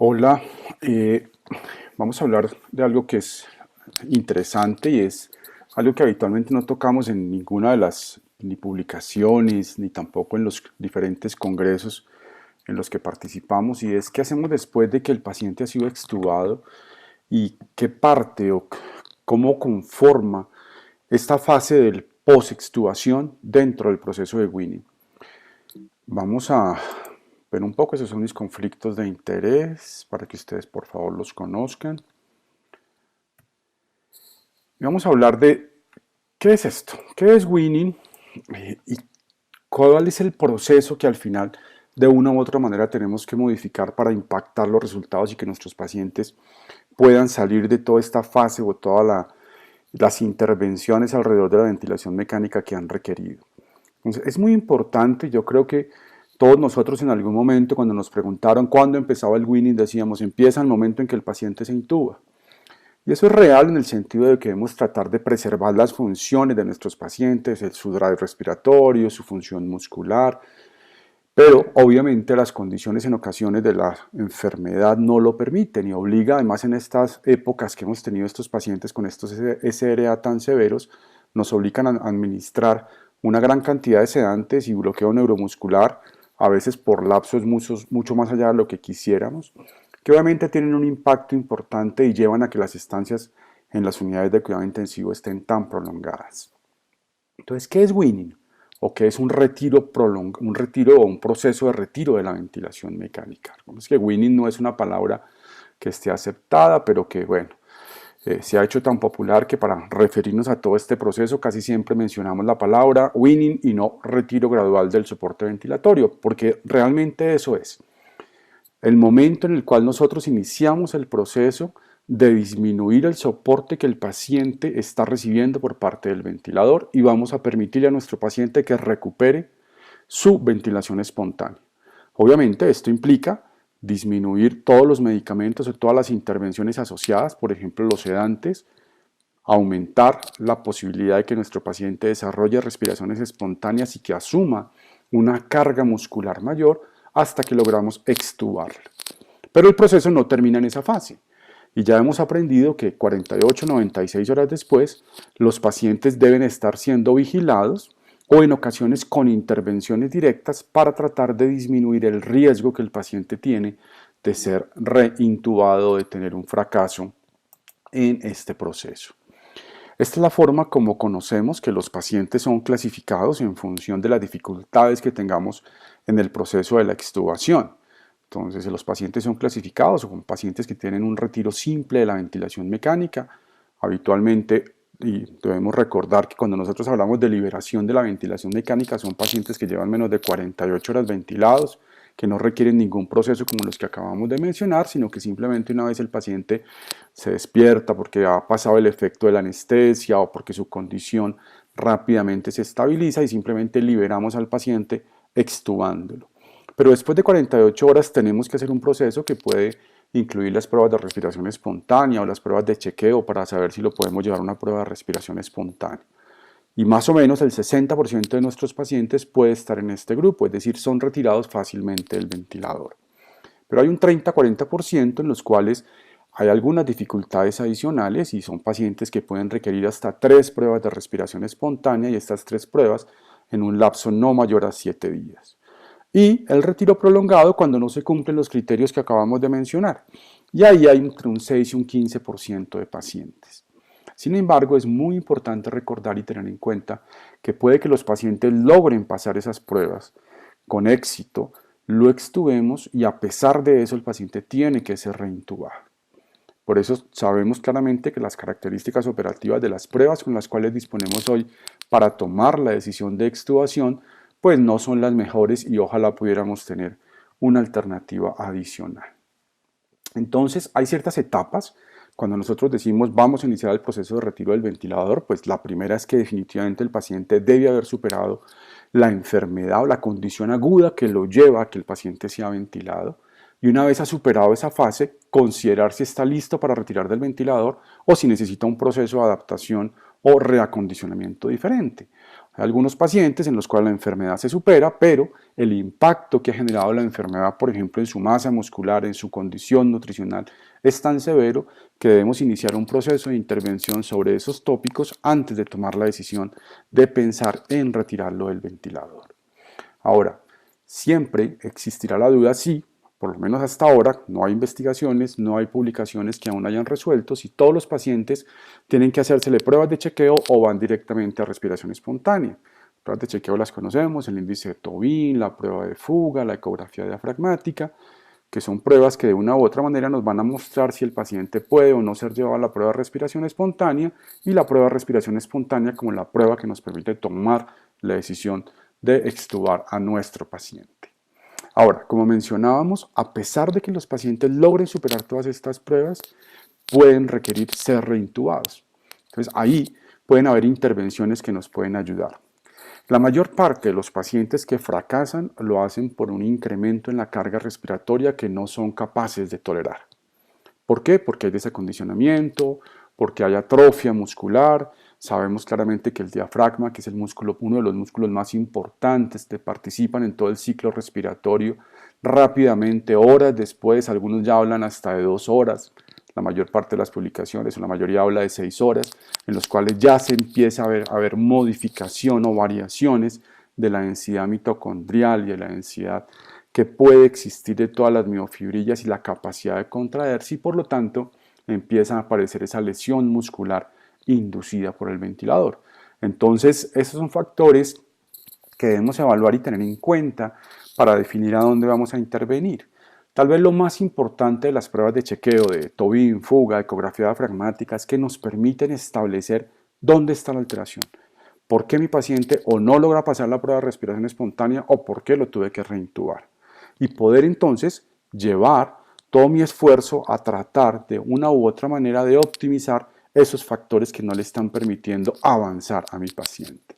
Hola, eh, vamos a hablar de algo que es interesante y es algo que habitualmente no tocamos en ninguna de las ni publicaciones ni tampoco en los diferentes congresos en los que participamos, y es qué hacemos después de que el paciente ha sido extubado y qué parte o cómo conforma esta fase del post-extubación dentro del proceso de Winning. Vamos a ver un poco, esos son mis conflictos de interés para que ustedes por favor los conozcan. Y vamos a hablar de qué es esto, qué es Winning y cuál es el proceso que al final de una u otra manera tenemos que modificar para impactar los resultados y que nuestros pacientes puedan salir de toda esta fase o todas las intervenciones alrededor de la ventilación mecánica que han requerido. Entonces, es muy importante, yo creo que todos nosotros en algún momento cuando nos preguntaron cuándo empezaba el Winning decíamos empieza el momento en que el paciente se intuba. Y eso es real en el sentido de que debemos tratar de preservar las funciones de nuestros pacientes, su drive respiratorio, su función muscular, pero obviamente las condiciones en ocasiones de la enfermedad no lo permiten y obliga, además en estas épocas que hemos tenido estos pacientes con estos SRA tan severos, nos obligan a administrar una gran cantidad de sedantes y bloqueo neuromuscular, a veces por lapsos mucho más allá de lo que quisiéramos, que obviamente tienen un impacto importante y llevan a que las estancias en las unidades de cuidado intensivo estén tan prolongadas. Entonces, ¿qué es Winning? ¿O qué es un retiro un retiro o un proceso de retiro de la ventilación mecánica? Es que Winning no es una palabra que esté aceptada, pero que, bueno, se ha hecho tan popular que para referirnos a todo este proceso casi siempre mencionamos la palabra Winning y no retiro gradual del soporte ventilatorio, porque realmente eso es el momento en el cual nosotros iniciamos el proceso de disminuir el soporte que el paciente está recibiendo por parte del ventilador y vamos a permitirle a nuestro paciente que recupere su ventilación espontánea. Obviamente esto implica disminuir todos los medicamentos o todas las intervenciones asociadas, por ejemplo los sedantes, aumentar la posibilidad de que nuestro paciente desarrolle respiraciones espontáneas y que asuma una carga muscular mayor hasta que logramos extubarlo. Pero el proceso no termina en esa fase. Y ya hemos aprendido que 48-96 horas después, los pacientes deben estar siendo vigilados o en ocasiones con intervenciones directas para tratar de disminuir el riesgo que el paciente tiene de ser reintubado o de tener un fracaso en este proceso. Esta es la forma como conocemos que los pacientes son clasificados en función de las dificultades que tengamos en el proceso de la extubación. Entonces, los pacientes son clasificados como pacientes que tienen un retiro simple de la ventilación mecánica. Habitualmente, y debemos recordar que cuando nosotros hablamos de liberación de la ventilación mecánica, son pacientes que llevan menos de 48 horas ventilados, que no requieren ningún proceso como los que acabamos de mencionar, sino que simplemente una vez el paciente se despierta porque ha pasado el efecto de la anestesia o porque su condición rápidamente se estabiliza y simplemente liberamos al paciente extubándolo. Pero después de 48 horas tenemos que hacer un proceso que puede incluir las pruebas de respiración espontánea o las pruebas de chequeo para saber si lo podemos llevar a una prueba de respiración espontánea. Y más o menos el 60% de nuestros pacientes puede estar en este grupo, es decir, son retirados fácilmente del ventilador. Pero hay un 30-40% en los cuales hay algunas dificultades adicionales y son pacientes que pueden requerir hasta 3 pruebas de respiración espontánea y estas 3 pruebas en un lapso no mayor a 7 días. Y el retiro prolongado cuando no se cumplen los criterios que acabamos de mencionar. Y ahí hay entre un 6 y un 15% de pacientes. Sin embargo, es muy importante recordar y tener en cuenta que puede que los pacientes logren pasar esas pruebas con éxito, lo extubemos y a pesar de eso el paciente tiene que ser reintubado. Por eso sabemos claramente que las características operativas de las pruebas con las cuales disponemos hoy para tomar la decisión de extubación pues no son las mejores y ojalá pudiéramos tener una alternativa adicional. Entonces hay ciertas etapas. Cuando nosotros decimos vamos a iniciar el proceso de retiro del ventilador, pues la primera es que definitivamente el paciente debe haber superado la enfermedad o la condición aguda que lo lleva a que el paciente sea ventilado. Y una vez ha superado esa fase, considerar si está listo para retirar del ventilador o si necesita un proceso de adaptación o reacondicionamiento diferente. Hay algunos pacientes en los cuales la enfermedad se supera, pero el impacto que ha generado la enfermedad, por ejemplo, en su masa muscular, en su condición nutricional, es tan severo que debemos iniciar un proceso de intervención sobre esos tópicos antes de tomar la decisión de pensar en retirarlo del ventilador. Ahora, siempre existirá la duda si, por lo menos hasta ahora, no hay investigaciones, no hay publicaciones que aún hayan resuelto si todos los pacientes tienen que hacérsele pruebas de chequeo o van directamente a respiración espontánea. Pruebas de chequeo las conocemos, el índice de Tobin, la prueba de fuga, la ecografía diafragmática, que son pruebas que de una u otra manera nos van a mostrar si el paciente puede o no ser llevado a la prueba de respiración espontánea, y la prueba de respiración espontánea como la prueba que nos permite tomar la decisión de extubar a nuestro paciente. Ahora, como mencionábamos, a pesar de que los pacientes logren superar todas estas pruebas, pueden requerir ser reintubados. Entonces, ahí pueden haber intervenciones que nos pueden ayudar. La mayor parte de los pacientes que fracasan lo hacen por un incremento en la carga respiratoria que no son capaces de tolerar. ¿Por qué? Porque hay desacondicionamiento, porque hay atrofia muscular. Sabemos claramente que el diafragma, que es el músculo, uno de los músculos más importantes que participan en todo el ciclo respiratorio, rápidamente, horas después, algunos ya hablan hasta de 2 horas, la mayor parte de las publicaciones, o la mayoría habla de 6 horas, en los cuales ya se empieza a ver modificación o variaciones de la densidad mitocondrial y de la densidad que puede existir de todas las miofibrillas y la capacidad de contraerse, y por lo tanto empieza a aparecer esa lesión muscular inducida por el ventilador. Entonces, esos son factores que debemos evaluar y tener en cuenta para definir a dónde vamos a intervenir. Tal vez lo más importante de las pruebas de chequeo de Tobin, fuga, ecografía diafragmática es que nos permiten establecer dónde está la alteración. ¿Por qué mi paciente o no logra pasar la prueba de respiración espontánea o por qué lo tuve que reintubar? Y poder entonces llevar todo mi esfuerzo a tratar de una u otra manera de optimizar esos factores que no le están permitiendo avanzar a mi paciente.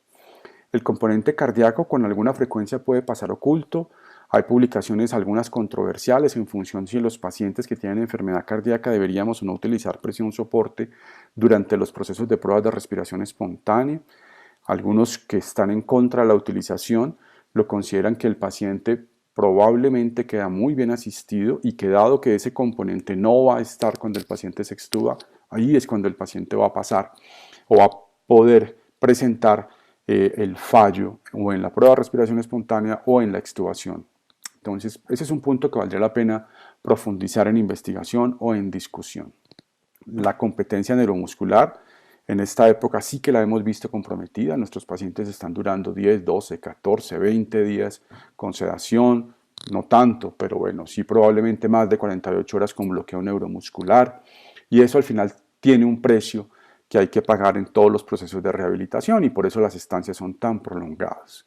El componente cardíaco con alguna frecuencia puede pasar oculto. Hay publicaciones, algunas controversiales, en función si los pacientes que tienen enfermedad cardíaca deberíamos o no utilizar presión soporte durante los procesos de pruebas de respiración espontánea. Algunos que están en contra de la utilización lo consideran que el paciente probablemente queda muy bien asistido y que dado que ese componente no va a estar cuando el paciente se extuba, ahí es cuando el paciente va a pasar o va a poder presentar el fallo o en la prueba de respiración espontánea o en la extubación. Entonces, ese es un punto que valdría la pena profundizar en investigación o en discusión. La competencia neuromuscular en esta época sí que la hemos visto comprometida. Nuestros pacientes están durando 10, 12, 14, 20 días con sedación, no tanto, pero bueno, sí probablemente más de 48 horas con bloqueo neuromuscular. Y eso al final tiene un precio que hay que pagar en todos los procesos de rehabilitación, y por eso las estancias son tan prolongadas.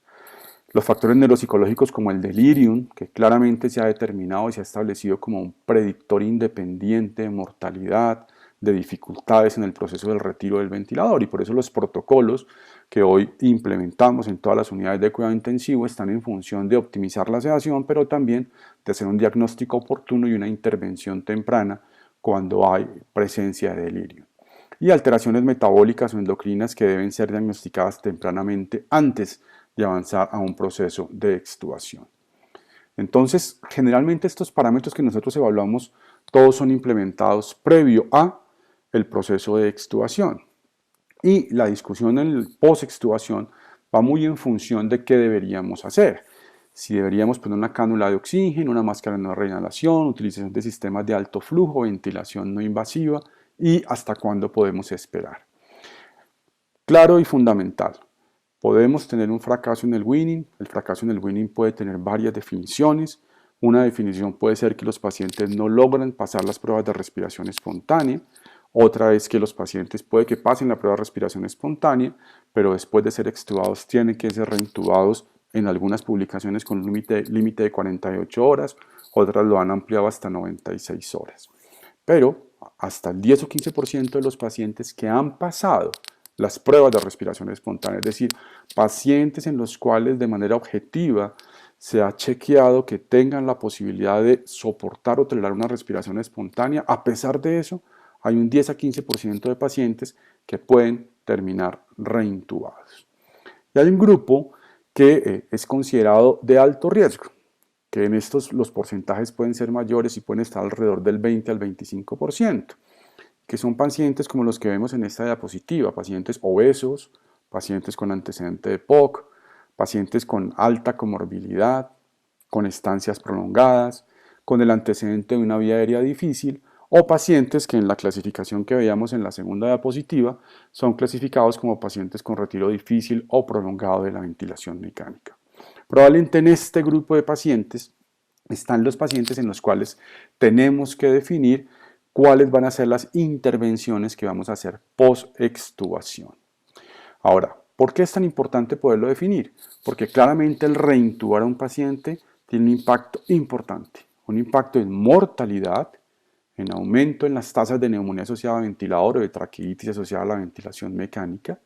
Los factores neuropsicológicos como el delirium, que claramente se ha determinado y se ha establecido como un predictor independiente de mortalidad, de dificultades en el proceso del retiro del ventilador, y por eso los protocolos que hoy implementamos en todas las unidades de cuidado intensivo están en función de optimizar la sedación, pero también de hacer un diagnóstico oportuno y una intervención temprana cuando hay presencia de delirio. Y alteraciones metabólicas o endocrinas que deben ser diagnosticadas tempranamente antes de avanzar a un proceso de extubación. Entonces, generalmente estos parámetros que nosotros evaluamos, todos son implementados previo a el proceso de extubación. Y la discusión en el post-extubación va muy en función de qué deberíamos hacer. Si deberíamos poner una cánula de oxígeno, una máscara de reinhalación, utilización de sistemas de alto flujo, ventilación no invasiva, y hasta cuándo podemos esperar. Claro y fundamental. Podemos tener un fracaso en el weaning. El fracaso en el weaning puede tener varias definiciones. Una definición puede ser que los pacientes no logran pasar las pruebas de respiración espontánea. Otra es que los pacientes puede que pasen la prueba de respiración espontánea, pero después de ser extubados tienen que ser reintubados, en algunas publicaciones con un límite de 48 horas, otras lo han ampliado hasta 96 horas. Pero hasta el 10 o 15% de los pacientes que han pasado las pruebas de respiración espontánea, es decir, pacientes en los cuales de manera objetiva se ha chequeado que tengan la posibilidad de soportar o tolerar una respiración espontánea, a pesar de eso, hay un 10 a 15% de pacientes que pueden terminar reintubados. Y hay un grupo que es considerado de alto riesgo, que en estos los porcentajes pueden ser mayores y pueden estar alrededor del 20 al 25%, que son pacientes como los que vemos en esta diapositiva, pacientes obesos, pacientes con antecedente de POC, pacientes con alta comorbilidad, con estancias prolongadas, con el antecedente de una vía aérea difícil, o pacientes que en la clasificación que veíamos en la segunda diapositiva son clasificados como pacientes con retiro difícil o prolongado de la ventilación mecánica. Probablemente en este grupo de pacientes están los pacientes en los cuales tenemos que definir cuáles van a ser las intervenciones que vamos a hacer post-extubación. Ahora, ¿por qué es tan importante poderlo definir? Porque claramente el reintubar a un paciente tiene un impacto importante, un impacto en mortalidad, en aumento en las tasas de neumonía asociada a ventilador o de traqueitis asociada a la ventilación mecánica.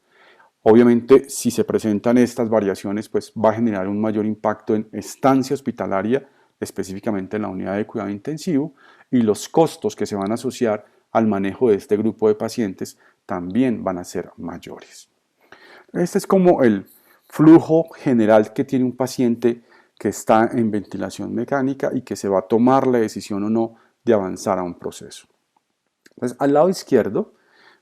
Obviamente, si se presentan estas variaciones, pues va a generar un mayor impacto en estancia hospitalaria, específicamente en la unidad de cuidado intensivo, y los costos que se van a asociar al manejo de este grupo de pacientes también van a ser mayores. Este es como el flujo general que tiene un paciente que está en ventilación mecánica y que se va a tomar la decisión o no de avanzar a un proceso. Entonces, al lado izquierdo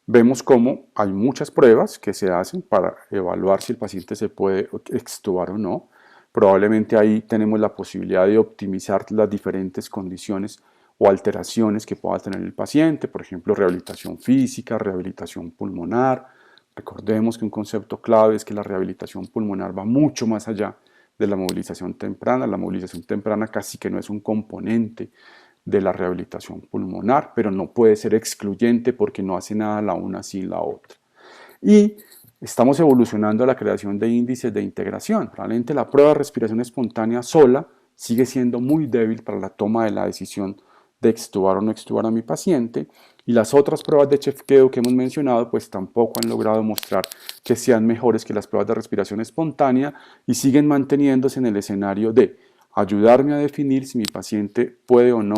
vemos cómo hay muchas pruebas que se hacen para evaluar si el paciente se puede extubar o no. Probablemente ahí tenemos la posibilidad de optimizar las diferentes condiciones o alteraciones que pueda tener el paciente, por ejemplo, rehabilitación física, rehabilitación pulmonar. Recordemos que un concepto clave es que la rehabilitación pulmonar va mucho más allá de la movilización temprana. La movilización temprana casi que no es un componente de la rehabilitación pulmonar, pero no puede ser excluyente porque no hace nada la una sin la otra. Y estamos evolucionando a la creación de índices de integración. Probablemente la prueba de respiración espontánea sola sigue siendo muy débil para la toma de la decisión de extubar o no extubar a mi paciente, y las otras pruebas de chequeo que hemos mencionado pues tampoco han logrado mostrar que sean mejores que las pruebas de respiración espontánea y siguen manteniéndose en el escenario de ayudarme a definir si mi paciente puede o no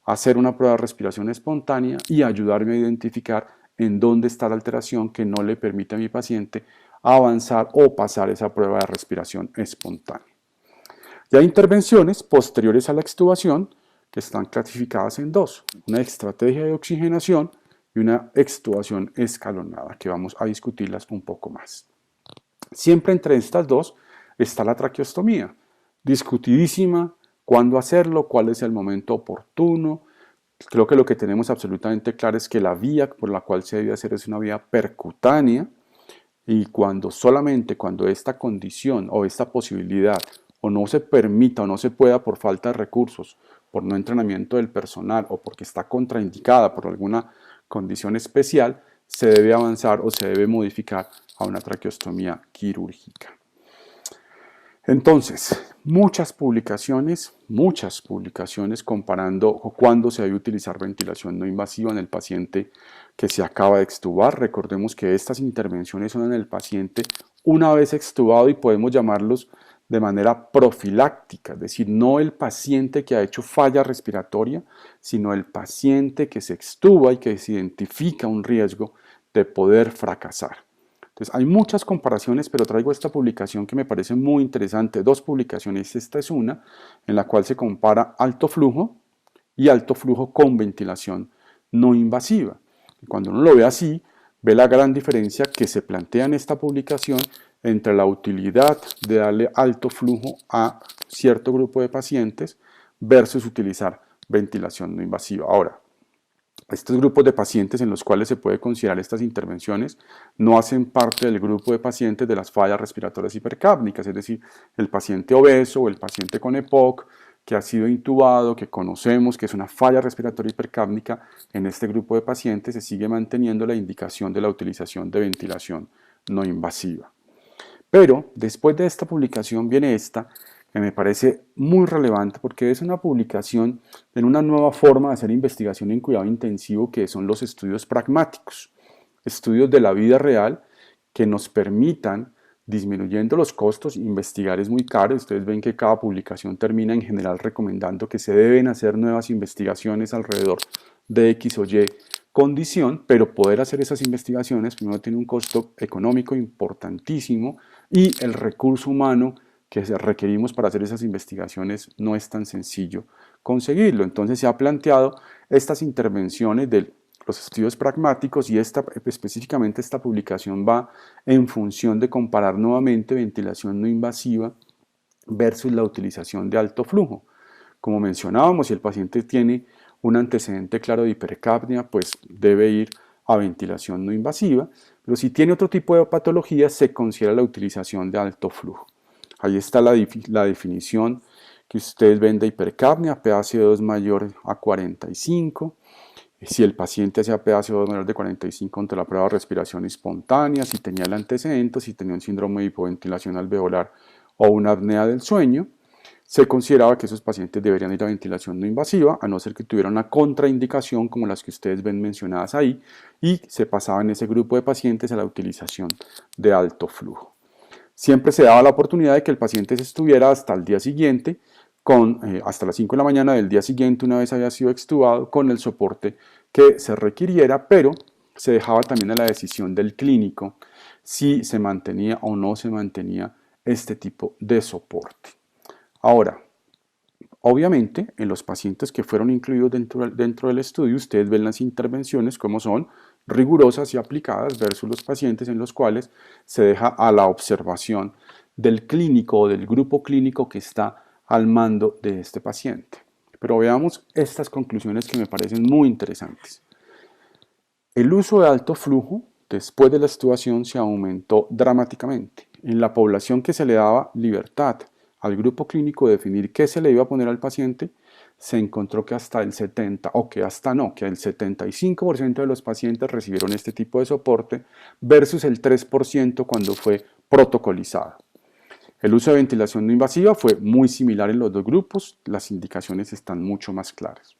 hacer una prueba de respiración espontánea y ayudarme a identificar en dónde está la alteración que no le permite a mi paciente avanzar o pasar esa prueba de respiración espontánea. Y hay intervenciones posteriores a la extubación que están clasificadas en dos: una estrategia de oxigenación y una extubación escalonada, que vamos a discutirlas un poco más. Siempre entre estas dos está la traqueostomía, discutidísima, cuándo hacerlo, cuál es el momento oportuno. Creo que lo que tenemos absolutamente claro es que la vía por la cual se debe hacer es una vía percutánea, y solamente cuando esta condición o esta posibilidad o no se permita o no se pueda por falta de recursos, por no entrenamiento del personal o porque está contraindicada por alguna condición especial, se debe avanzar o se debe modificar a una traqueostomía quirúrgica. Entonces, muchas publicaciones comparando cuándo se debe utilizar ventilación no invasiva en el paciente que se acaba de extubar. Recordemos que estas intervenciones son en el paciente una vez extubado y podemos llamarlos de manera profiláctica, es decir, no el paciente que ha hecho falla respiratoria, sino el paciente que se extuba y que se identifica un riesgo de poder fracasar. Entonces, hay muchas comparaciones, pero traigo esta publicación que me parece muy interesante. Dos publicaciones. Esta es una en la cual se compara alto flujo y alto flujo con ventilación no invasiva. Y cuando uno lo ve así, ve la gran diferencia que se plantea en esta publicación entre la utilidad de darle alto flujo a cierto grupo de pacientes versus utilizar ventilación no invasiva. Ahora, estos grupos de pacientes en los cuales se puede considerar estas intervenciones no hacen parte del grupo de pacientes de las fallas respiratorias hipercápnicas, es decir, el paciente obeso o el paciente con EPOC que ha sido intubado, que conocemos que es una falla respiratoria hipercápnica. En este grupo de pacientes se sigue manteniendo la indicación de la utilización de ventilación no invasiva. Pero después de esta publicación viene esta, que me parece muy relevante porque es una publicación en una nueva forma de hacer investigación en cuidado intensivo, que son los estudios pragmáticos, estudios de la vida real que nos permitan, disminuyendo los costos. Investigar es muy caro, ustedes ven que cada publicación termina en general recomendando que se deben hacer nuevas investigaciones alrededor de X o Y condición, pero poder hacer esas investigaciones primero tiene un costo económico importantísimo y el recurso humano que requerimos para hacer esas investigaciones no es tan sencillo conseguirlo. Entonces se ha planteado estas intervenciones de los estudios pragmáticos y específicamente esta publicación va en función de comparar nuevamente ventilación no invasiva versus la utilización de alto flujo. Como mencionábamos, si el paciente tiene un antecedente claro de hipercapnia, pues debe ir a ventilación no invasiva, pero si tiene otro tipo de patología, se considera la utilización de alto flujo. Ahí está la definición que ustedes ven de hipercapnia, PaCO2 mayor a 45. Si el paciente hacía PaCO2 mayor de 45 ante la prueba de respiración espontánea, si tenía el antecedente, si tenía un síndrome de hipoventilación alveolar o una apnea del sueño, se consideraba que esos pacientes deberían ir a ventilación no invasiva, a no ser que tuvieran una contraindicación como las que ustedes ven mencionadas ahí, y se pasaba en ese grupo de pacientes a la utilización de alto flujo. Siempre se daba la oportunidad de que el paciente estuviera hasta el día siguiente, hasta las 5 de la mañana del día siguiente, una vez había sido extubado, con el soporte que se requiriera, pero se dejaba también a la decisión del clínico si se mantenía o no se mantenía este tipo de soporte. Ahora, obviamente, en los pacientes que fueron incluidos dentro del estudio, ustedes ven las intervenciones como son rigurosas y aplicadas versus los pacientes en los cuales se deja a la observación del clínico o del grupo clínico que está al mando de este paciente. Pero veamos estas conclusiones que me parecen muy interesantes. El uso de alto flujo después de la extubación se aumentó dramáticamente. En la población que se le daba libertad al grupo clínico de definir qué se le iba a poner al paciente, se encontró que hasta el 70, o que hasta no, que el 75% de los pacientes recibieron este tipo de soporte versus el 3% cuando fue protocolizado. El uso de ventilación no invasiva fue muy similar en los dos grupos, las indicaciones están mucho más claras.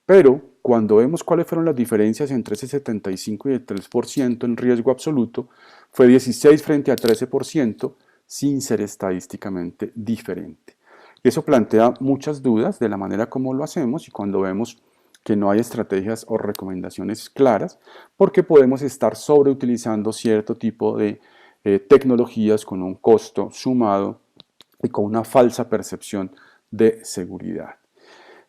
Pero cuando vemos cuáles fueron las diferencias entre ese 75 y el 3% en riesgo absoluto, fue 16 frente a 13%, sin ser estadísticamente diferente. Y eso plantea muchas dudas de la manera como lo hacemos y cuando vemos que no hay estrategias o recomendaciones claras, porque podemos estar sobreutilizando cierto tipo de tecnologías con un costo sumado y con una falsa percepción de seguridad.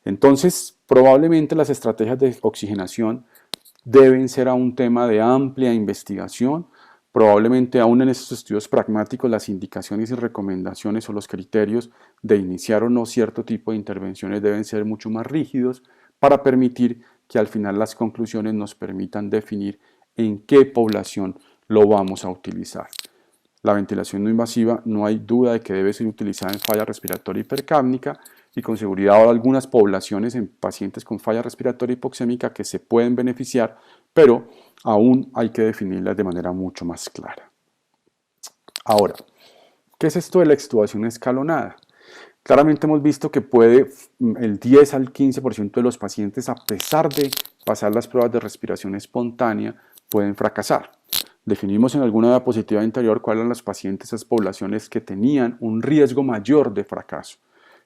Entonces, probablemente las estrategias de oxigenación deben ser un tema de amplia investigación. Probablemente aún en estos estudios pragmáticos las indicaciones y recomendaciones o los criterios de iniciar o no cierto tipo de intervenciones deben ser mucho más rígidos para permitir que al final las conclusiones nos permitan definir en qué población lo vamos a utilizar. La ventilación no invasiva no hay duda de que debe ser utilizada en falla respiratoria hipercápnica y con seguridad hay algunas poblaciones en pacientes con falla respiratoria hipoxémica que se pueden beneficiar, pero aún hay que definirlas de manera mucho más clara. Ahora, ¿qué es esto de la extubación escalonada? Claramente hemos visto que puede el 10 al 15% de los pacientes, a pesar de pasar las pruebas de respiración espontánea, pueden fracasar. Definimos en alguna diapositiva anterior cuáles eran los pacientes, esas poblaciones que tenían un riesgo mayor de fracaso,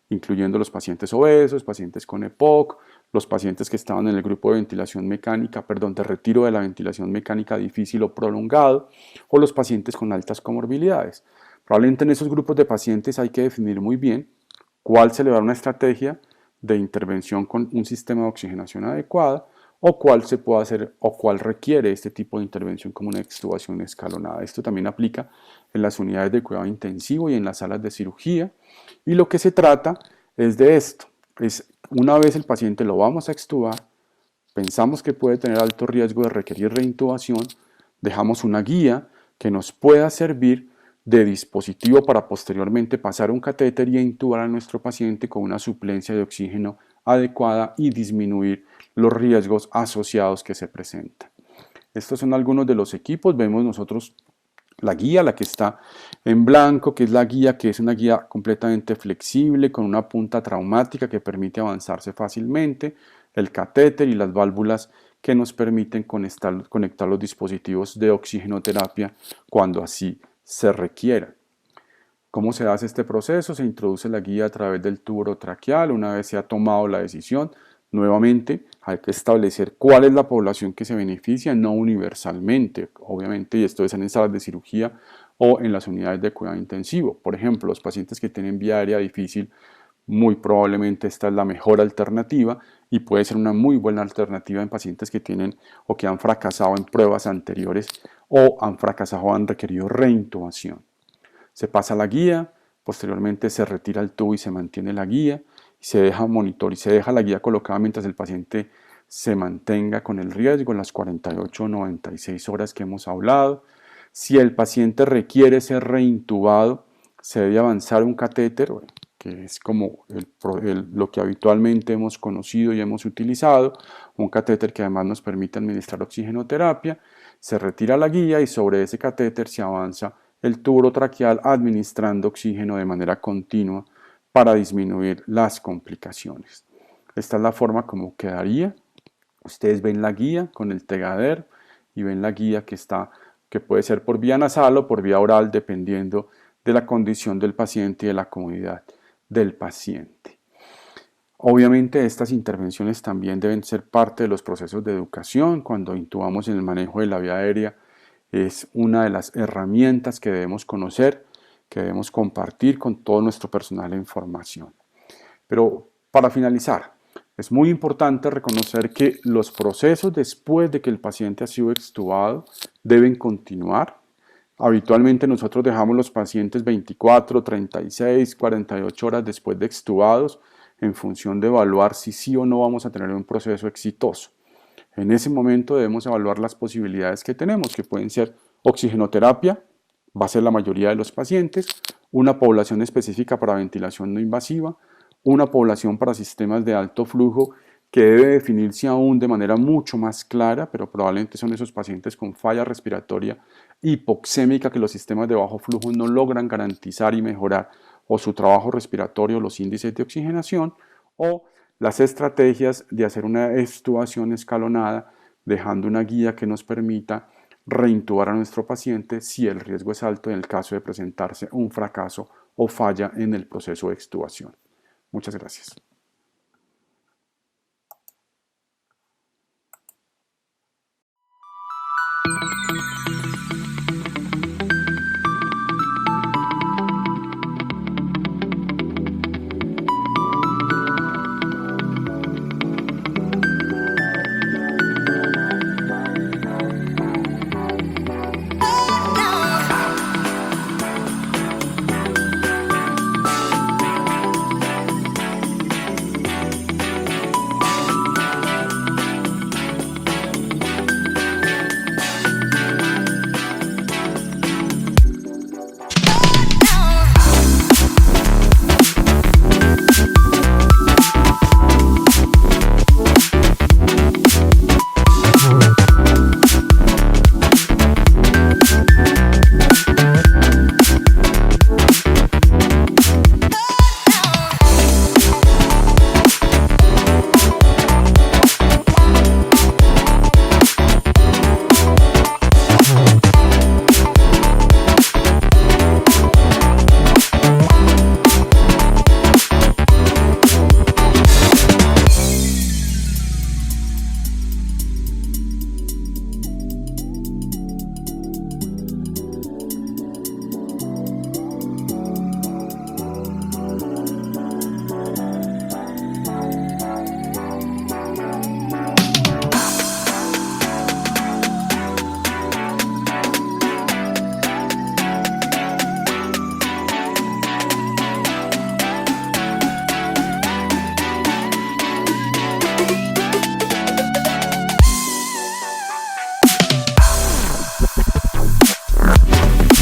incluyendo los pacientes obesos, pacientes con EPOC, los pacientes que estaban en el grupo de ventilación mecánica, de retiro de la ventilación mecánica difícil o prolongado, o los pacientes con altas comorbilidades. Probablemente en esos grupos de pacientes hay que definir muy bien cuál se le va a dar una estrategia de intervención con un sistema de oxigenación adecuada o cuál se puede hacer o cuál requiere este tipo de intervención como una extubación escalonada. Esto también aplica en las unidades de cuidado intensivo y en las salas de cirugía. Y lo que se trata es de esto, es una vez el paciente lo vamos a extubar, pensamos que puede tener alto riesgo de requerir reintubación, dejamos una guía que nos pueda servir de dispositivo para posteriormente pasar un catéter y intubar a nuestro paciente con una suplencia de oxígeno adecuada y disminuir los riesgos asociados que se presentan. Estos son algunos de los equipos, vemos nosotros la guía, la que está en blanco, que es la guía, que es una guía completamente flexible, con una punta traumática que permite avanzarse fácilmente, el catéter y las válvulas que nos permiten conectar los dispositivos de oxigenoterapia cuando así se requiera. ¿Cómo se hace este proceso? Se introduce la guía a través del tubo traqueal. Una vez se ha tomado la decisión, nuevamente Hay que establecer cuál es la población que se beneficia, no universalmente, obviamente, y esto es en salas de cirugía o en las unidades de cuidado intensivo. Por ejemplo, los pacientes que tienen vía aérea difícil, muy probablemente esta es la mejor alternativa y puede ser una muy buena alternativa en pacientes que tienen o que han fracasado en pruebas anteriores o han fracasado o han requerido reintubación. Se pasa la guía, posteriormente se retira el tubo y se mantiene la guía, y se deja monitor y se deja la guía colocada mientras el paciente se mantenga con el riesgo en las 48 o 96 horas que hemos hablado. Si el paciente requiere ser reintubado, se debe avanzar un catéter, que es como lo que habitualmente hemos conocido y hemos utilizado, un catéter que además nos permite administrar oxigenoterapia. Se retira la guía y sobre ese catéter se avanza el tubo traqueal administrando oxígeno de manera continua para disminuir las complicaciones. Esta es la forma como quedaría. Ustedes ven la guía con el Tegader y ven la guía que puede ser por vía nasal o por vía oral dependiendo de la condición del paciente y de la comodidad del paciente. Obviamente estas intervenciones también deben ser parte de los procesos de educación. Cuando intubamos en el manejo de la vía aérea, es una de las herramientas que debemos conocer, que debemos compartir con todo nuestro personal de formación. Pero para finalizar, es muy importante reconocer que los procesos después de que el paciente ha sido extubado deben continuar. Habitualmente nosotros dejamos los pacientes 24, 36, 48 horas después de extubados en función de evaluar si sí o no vamos a tener un proceso exitoso. En ese momento debemos evaluar las posibilidades que tenemos, que pueden ser oxigenoterapia, va a ser la mayoría de los pacientes, una población específica para ventilación no invasiva, una población para sistemas de alto flujo que debe definirse aún de manera mucho más clara, pero probablemente son esos pacientes con falla respiratoria hipoxémica que los sistemas de bajo flujo no logran garantizar y mejorar o su trabajo respiratorio, los índices de oxigenación, o las estrategias de hacer una extubación escalonada, dejando una guía que nos permita reintubar a nuestro paciente si el riesgo es alto en el caso de presentarse un fracaso o falla en el proceso de extubación. Muchas gracias.